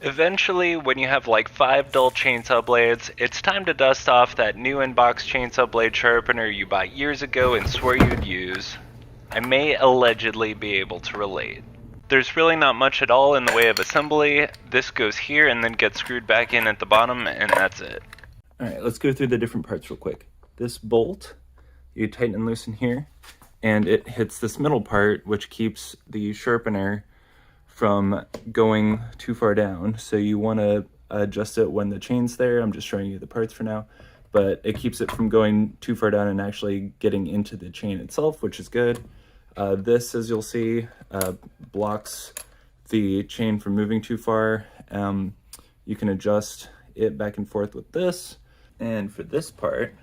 Eventually, when you have like 5 dull chainsaw blades, it's time to dust off that new in-box chainsaw blade sharpener you bought years ago and swore you'd use. I may allegedly be able to relate. There's really not much at all in the way of assembly. This goes here and then gets screwed back in at the bottom, and that's it. Alright, let's go through the different parts real quick. This bolt, you tighten and loosen here, and it hits this middle part, which keeps the sharpener from going too far down. So you want to adjust it when the chain's there. I'm just showing you the parts for now, but it keeps it from going too far down and actually getting into the chain itself, which is good. This, as you'll see, blocks the chain from moving too far. You can adjust it back and forth with this. And for this part,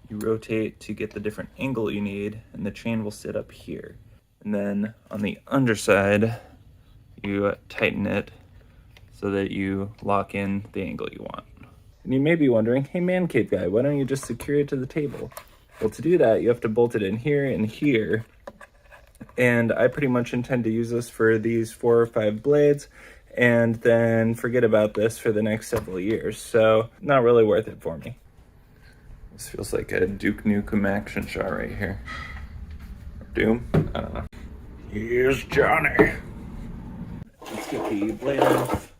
you rotate to get the different angle you need, and the chain will sit up here. And then on the underside, you tighten it so that you lock in the angle you want. And you may be wondering, hey man cave guy, why don't you just secure it to the table? Well, to do that, you have to bolt it in here and here. And I pretty much intend to use this for these 4 or 5 blades and then forget about this for the next several years. So not really worth it for me. This feels like a Duke Nukem action shot right here. Doom? I don't know. Here's Johnny. Let's get the blade off.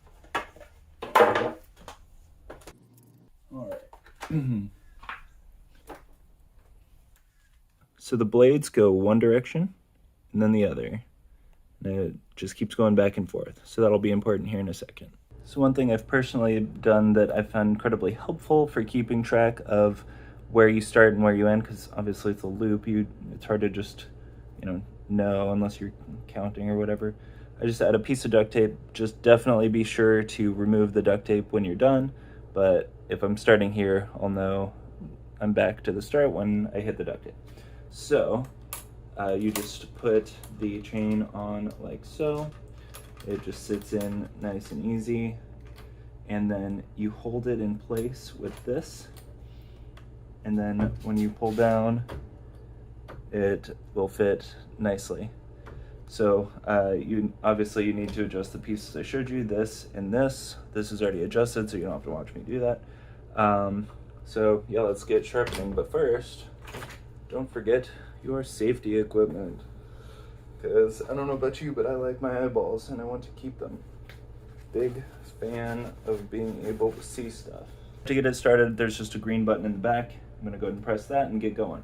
Alright. So the blades go one direction and then the other. And it just keeps going back and forth. So that'll be important here in a second. So one thing I've personally done that I found incredibly helpful for keeping track of where you start and where you end, because obviously it's a loop, it's hard to just, know unless you're counting or whatever. I just add a piece of duct tape. Just definitely be sure to remove the duct tape when you're done. But if I'm starting here, I'll know I'm back to the start when I hit the duct tape. So you just put the chain on like so. It just sits in nice and easy. And then you hold it in place with this. And then when you pull down, it will fit nicely. So you need to adjust the pieces I showed you, this and this. This is already adjusted, so you don't have to watch me do that. So yeah, let's get sharpening. But first, don't forget your safety equipment. Because I don't know about you, but I like my eyeballs and I want to keep them. Big fan of being able to see stuff. To get it started, there's just a green button in the back. I'm gonna go ahead and press that and get going.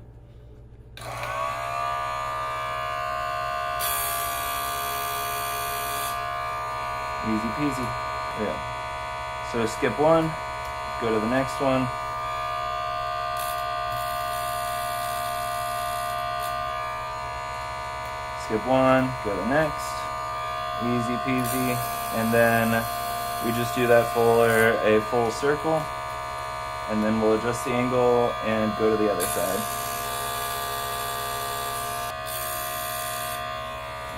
Easy peasy. Yeah. So skip one, go to the next one. Skip one, go to the next. Easy peasy. And then we just do that for a full circle. And then we'll adjust the angle and go to the other side.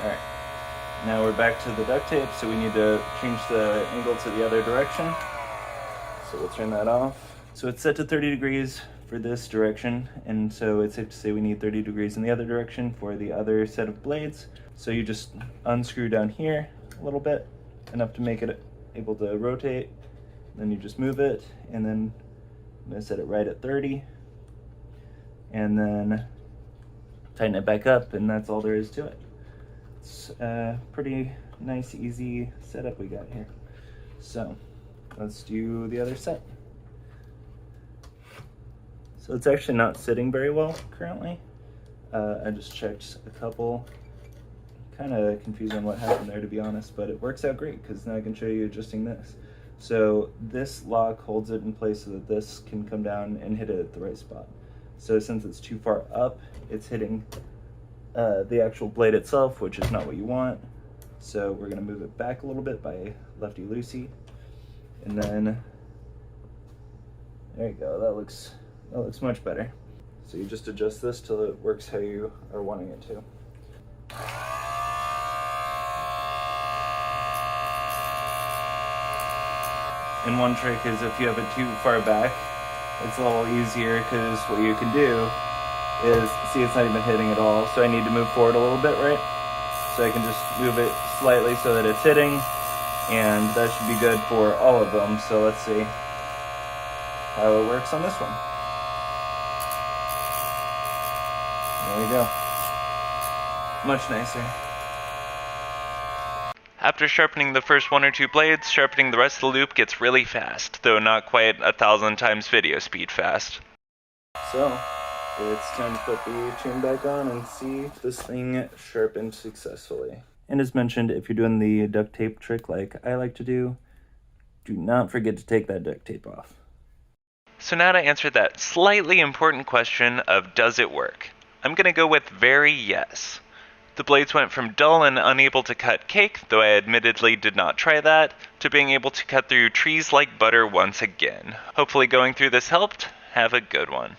All right. Now we're back to the duct tape, so we need to change the angle to the other direction. So we'll turn that off. So it's set to 30 degrees for this direction, and so it's safe to say we need 30 degrees in the other direction for the other set of blades. So you just unscrew down here a little bit, enough to make it able to rotate. Then you just move it, and then I'm gonna set it right at 30, and then tighten it back up, and that's all there is to it. It's a pretty nice, easy setup we got here. So let's do the other set. So it's actually not sitting very well currently. I just checked a couple. Kind of confused on what happened there, to be honest, but it works out great because now I can show you adjusting this. So this lock holds it in place so that this can come down and hit it at the right spot. So since it's too far up, it's hitting the actual blade itself, which is not what you want. So we're gonna move it back a little bit by lefty-loosey. And then, there you go, that looks much better. So you just adjust this till it works how you are wanting it to. And one trick is if you have it too far back, it's a little easier because what you can do is, see, it's not even hitting at all, so I need to move forward a little bit, right? So I can just move it slightly so that it's hitting, and that should be good for all of them. So let's see how it works on this one. There you go. Much nicer. After sharpening the first 1 or 2 blades, sharpening the rest of the loop gets really fast, though not quite 1,000 times video speed fast. So, it's time to put the chain back on and see if this thing sharpened successfully. And as mentioned, if you're doing the duct tape trick like I like to do not forget to take that duct tape off. So now to answer that slightly important question of does it work? I'm gonna go with very yes. The blades went from dull and unable to cut cake, though I admittedly did not try that, to being able to cut through trees like butter once again. Hopefully going through this helped. Have a good one.